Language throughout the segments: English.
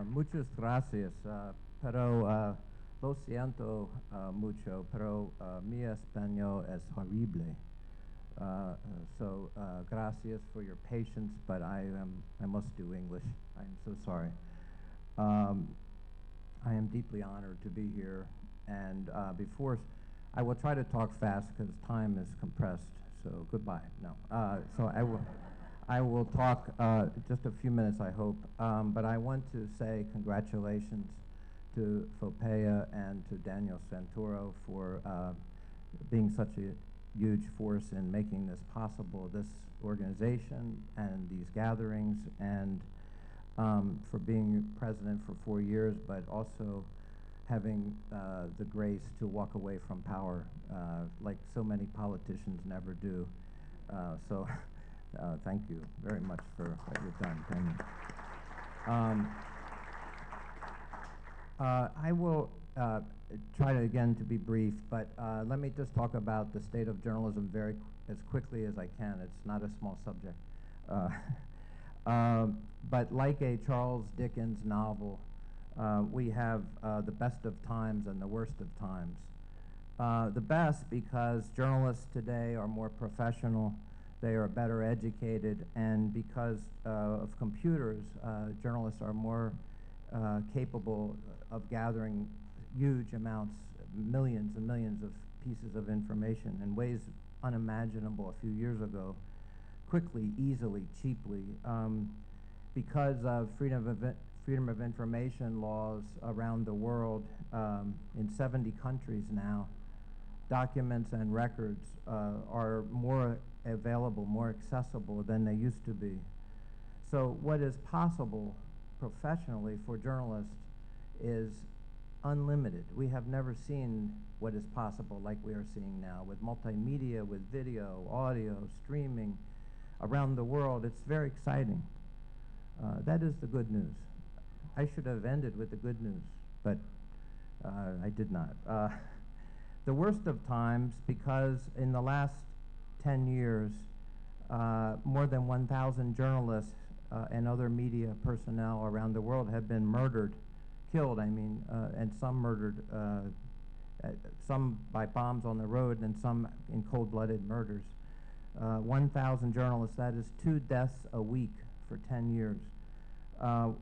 Muchas gracias, pero lo siento mucho, pero mi español es horrible. Gracias for your patience, but I must do English. I'm so sorry. I am deeply honored to be here, and I will try to talk fast because time is compressed. So goodbye. No. I will talk just a few minutes, I hope. But I want to say congratulations to Fopea and to Daniel Santoro for being such a huge force in making this possible, this organization and these gatherings, and for being president for 4 years, but also having the grace to walk away from power like so many politicians never do. Thank you very much for what you've done. Thank you. I will try again to be brief, but let me just talk about the state of journalism as quickly as I can. It's not a small subject. But like a Charles Dickens novel, we have the best of times and the worst of times. The best because journalists today are more professional, they are better educated, and because of computers, journalists are more capable of gathering huge amounts, millions and millions of pieces of information in ways unimaginable a few years ago, quickly, easily, cheaply. Because of freedom of information laws around the world, in 70 countries now, documents and records are more available, more accessible than they used to be. So what is possible professionally for journalists is unlimited. We have never seen what is possible like we are seeing now with multimedia, with video, audio, streaming around the world. It's very exciting. That is the good news. I should have ended with the good news, but I did not. The worst of times, because in the last 10 years, more than 1,000 journalists and other media personnel around the world have been murdered, killed, I mean, and some murdered, some by bombs on the road and some in cold-blooded murders. 1,000 journalists, that is 2 deaths a week for 10 years.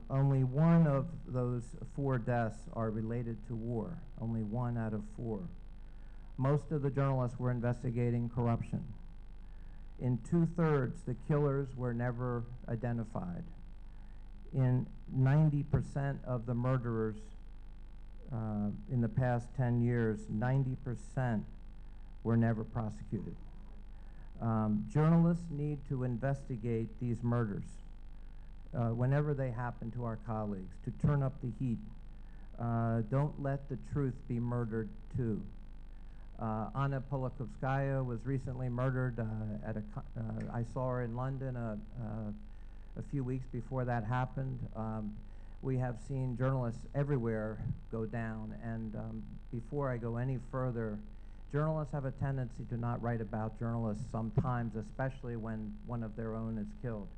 Only one of those 4 deaths are related to war, only 1 out of 4. Most of the journalists were investigating corruption. In 2/3, the killers were never identified. In 90% of the murderers in the past 10 years, 90% were never prosecuted. Journalists need to investigate these murders whenever they happen to our colleagues, to turn up the heat. Don't let the truth be murdered too. Anna Politkovskaya was recently murdered I saw her in London a few weeks before that happened. We have seen journalists everywhere go down, and before I go any further, journalists have a tendency to not write about journalists sometimes, especially when one of their own is killed.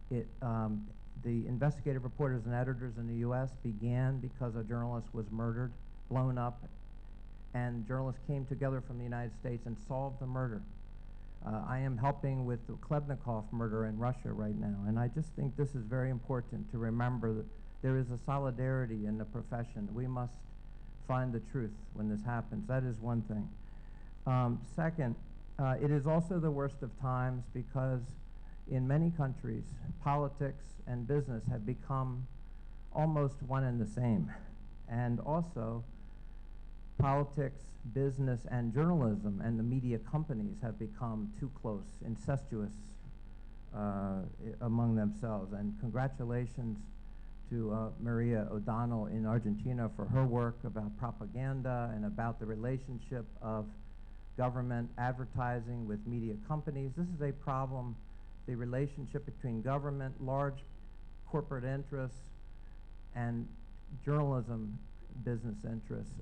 The investigative reporters and editors in the US began because a journalist was murdered, blown up, and journalists came together from the United States and solved the murder. I am helping with the Klebnikov murder in Russia right now, and I just think this is very important to remember that there is a solidarity in the profession. We must find the truth when this happens. That is one thing. Second, it is also the worst of times because in many countries, politics and business have become almost one and the same. And also, politics, business, and journalism and the media companies have become too close, incestuous among themselves. And congratulations to Maria O'Donnell in Argentina for her work about propaganda and about the relationship of government advertising with media companies. This is a problem, the relationship between government, large corporate interests, and journalism business interests.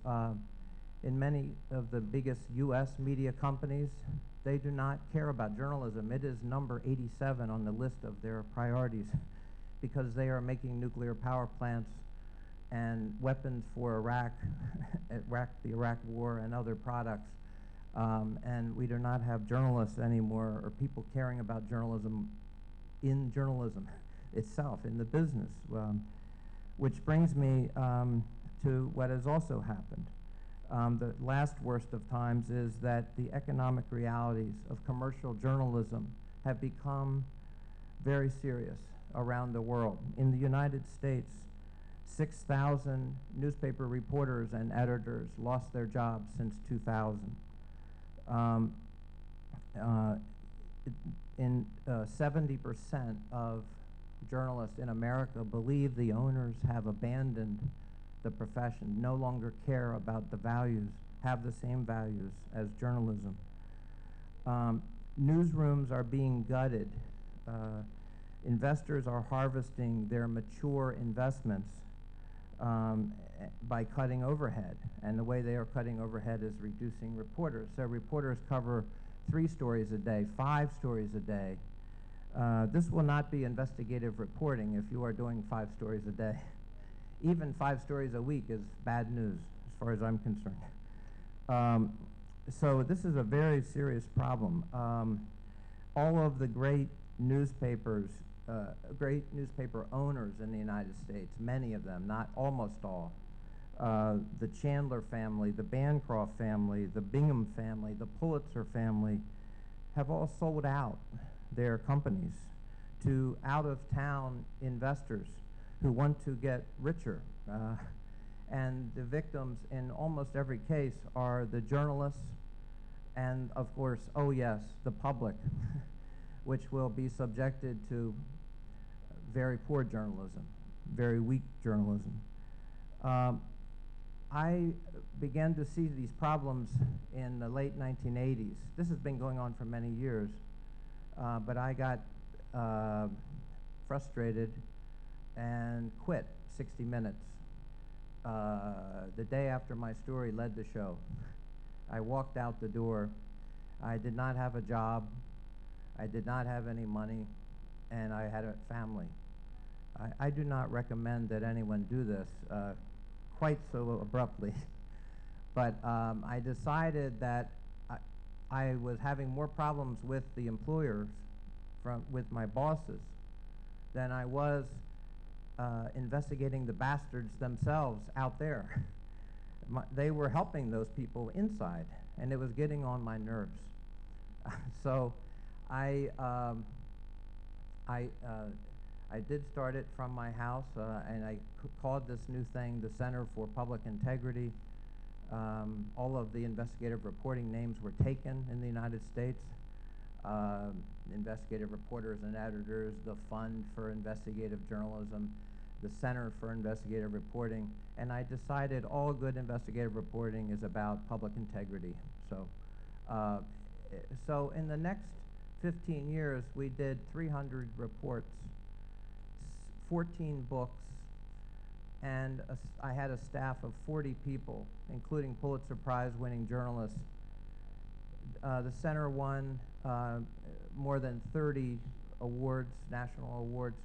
In many of the biggest US media companies, they do not care about journalism. It is number 87 on the list of their priorities. because they are making nuclear power plants and weapons for Iraq, the Iraq War, and other products. And we do not have journalists anymore, or people caring about journalism in journalism itself, in the business. Which brings me to what has also happened. The last worst of times is that the economic realities of commercial journalism have become very serious around the world. In the United States, 6,000 newspaper reporters and editors lost their jobs since 2000. 70% of journalists in America believe the owners have abandoned the profession, no longer care about the values, have the same values as journalism. Newsrooms are being gutted. Investors are harvesting their mature investments by cutting overhead. And the way they are cutting overhead is reducing reporters. So reporters cover 3 stories a day, 5 stories a day. This will not be investigative reporting if you are doing 5 stories a day. Even 5 stories a week is bad news, as far as I'm concerned. So this is a very serious problem. All of the great newspapers, great newspaper owners in the United States, many of them, not almost all, the Chandler family, the Bancroft family, the Bingham family, the Pulitzer family, have all sold out their companies to out-of-town investors who want to get richer. And the victims in almost every case are the journalists and, of course, oh yes, the public, which will be subjected to very poor journalism, very weak journalism. I began to see these problems in the late 1980s. This has been going on for many years, but I got frustrated and quit 60 Minutes. The day after my story led the show. I walked out the door. I did not have a job. I did not have any money, and I had a family. I do not recommend that anyone do this quite so abruptly. But I decided that I was having more problems with the employers, with my bosses, than I was investigating the bastards themselves out there. They were helping those people inside, and it was getting on my nerves. So I did start it from my house, and I called this new thing the Center for Public Integrity. All of the investigative reporting names were taken in the United States. Investigative reporters and editors, the Fund for Investigative Journalism, the Center for Investigative Reporting, and I decided all good investigative reporting is about public integrity. So in the next 15 years, we did 300 reports, 14 books, and I had a staff of 40 people, including Pulitzer Prize winning journalists. The center won more than 30 awards, national awards,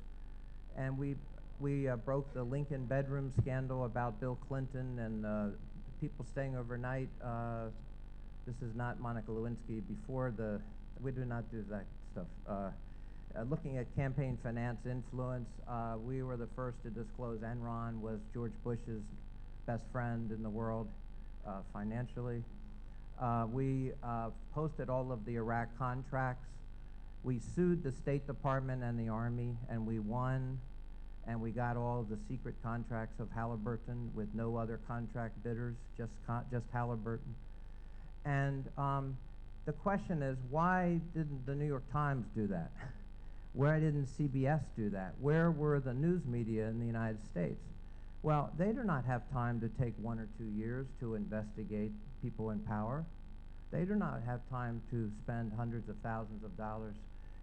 and we broke the Lincoln bedroom scandal about Bill Clinton and people staying overnight. This is not Monica Lewinsky. We do not do that stuff. Looking at campaign finance influence, we were the first to disclose Enron was George Bush's best friend in the world financially. We posted all of the Iraq contracts. We sued the State Department and the Army, and we won, and we got all of the secret contracts of Halliburton with no other contract bidders, just Halliburton. And the question is, why didn't the New York Times do that? Why didn't CBS do that? Where were the news media in the United States? Well, they do not have time to take 1 or 2 years to investigate people in power. They do not have time to spend hundreds of thousands of dollars.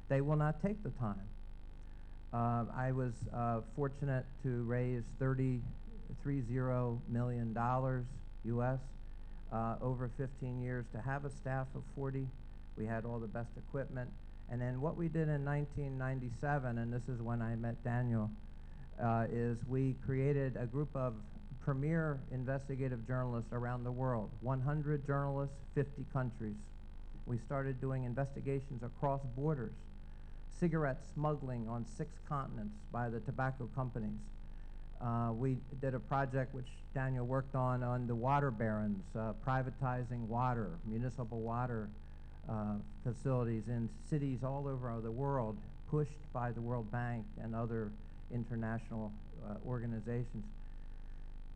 They will not take the time. I was fortunate to raise $30 million US over 15 years to have a staff of 40. We had all the best equipment. And then what we did in 1997, and this is when I met Daniel, is we created a group of premier investigative journalists around the world, 100 journalists, 50 countries. We started doing investigations across borders, cigarette smuggling on 6 continents by the tobacco companies. We did a project which Daniel worked on the water barons, privatizing water, municipal water facilities in cities all over the world, pushed by the World Bank and other international organizations.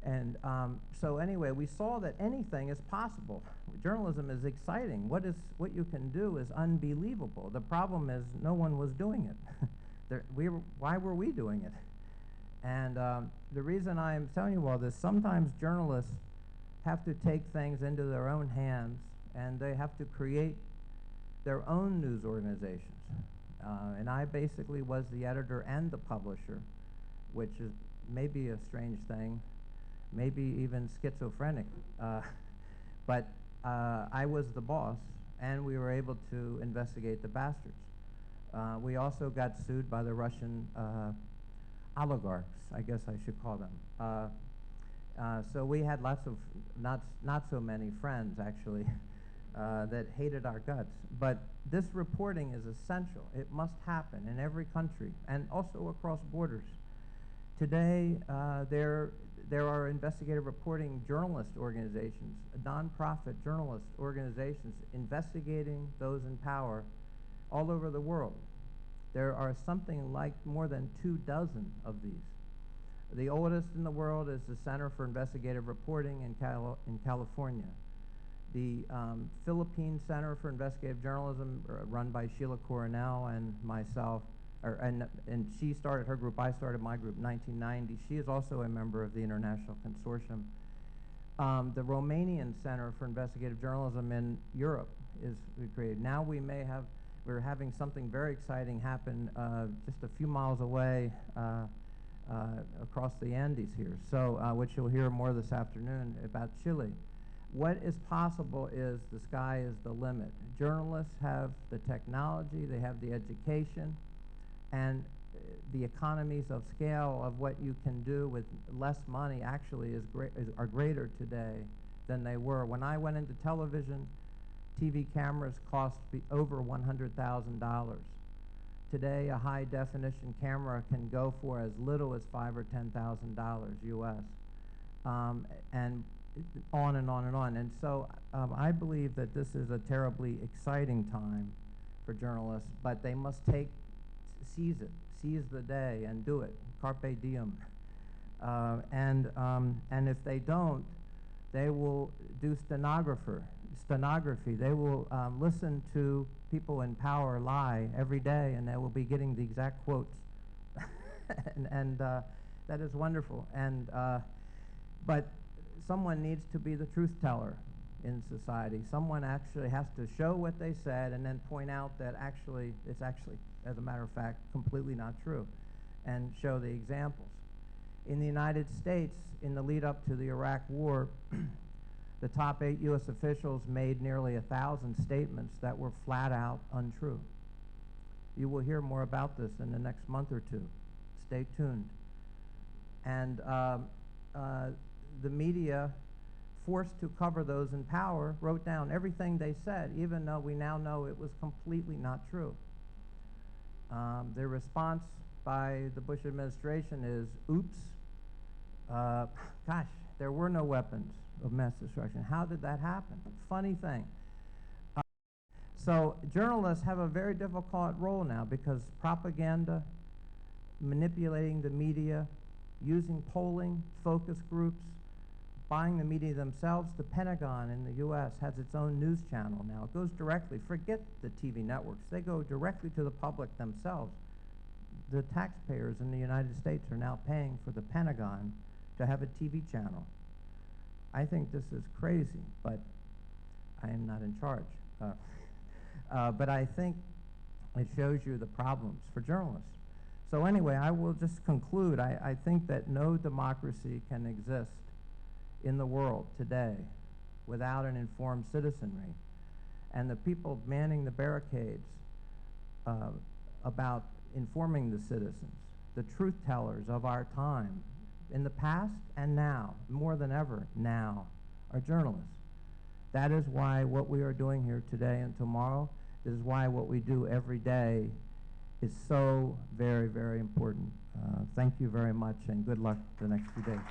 And so anyway, we saw that anything is possible. Journalism is exciting. What you can do is unbelievable. The problem is no one was doing it. Why were we doing it? And the reason I'm telling you all this, sometimes journalists have to take things into their own hands, and they have to create their own news organizations. And I basically was the editor and the publisher, which is maybe a strange thing, maybe even schizophrenic. But I was the boss, and we were able to investigate the bastards. We also got sued by the Russian oligarchs, I guess I should call them. So we had lots of, not so many friends, actually, that hated our guts. But this reporting is essential. It must happen in every country, and also across borders. Today, there are investigative reporting journalist organizations, nonprofit journalist organizations investigating those in power all over the world. There are something like more than 24 of these. The oldest in the world is the Center for Investigative Reporting in California. The Philippine Center for Investigative Journalism, run by Sheila Coronel and myself, and she started her group, I started my group in 1990. She is also a member of the International Consortium. The Romanian Center for Investigative Journalism in Europe is created. Now we're having something very exciting happen just a few miles away across the Andes here, so which you'll hear more this afternoon about Chile. What is possible is the sky is the limit. Journalists have the technology, they have the education, and the economies of scale of what you can do with less money actually are greater today than they were. When I went into television, TV cameras cost over $100,000. Today, a high definition camera can go for as little as $5,000 or $10,000 US, and on and on and on. And so I believe that this is a terribly exciting time for journalists, but they must seize the day and do it, carpe diem. And if they don't, they will do stenography. They will listen to people in power lie every day, and they will be getting the exact quotes. and that is wonderful. And but someone needs to be the truth teller in society. Someone actually has to show what they said and then point out that it's actually, as a matter of fact, completely not true, and show the examples. In the United States, in the lead up to the Iraq War, the top 8 U.S. officials made nearly 1,000 statements that were flat out untrue. You will hear more about this in the next month or two. Stay tuned. And the media, forced to cover those in power, wrote down everything they said, even though we now know it was completely not true. The response by the Bush administration is, oops, gosh, there were no weapons of mass destruction. How did that happen? Funny thing. So journalists have a very difficult role now because propaganda, manipulating the media, using polling, focus groups, buying the media themselves. The Pentagon in the US has its own news channel now. It goes directly, forget the TV networks, they go directly to the public themselves. The taxpayers in the United States are now paying for the Pentagon to have a TV channel. I think this is crazy, but I am not in charge. But I think it shows you the problems for journalists. So anyway, I will just conclude. I think that no democracy can exist in the world today without an informed citizenry. And the people manning the barricades about informing the citizens, the truth tellers of our time, in the past and now, more than ever now, are journalists. That is why what we are doing here today and tomorrow, this is why what we do every day is so very, very important. Thank you very much, and good luck the next few days.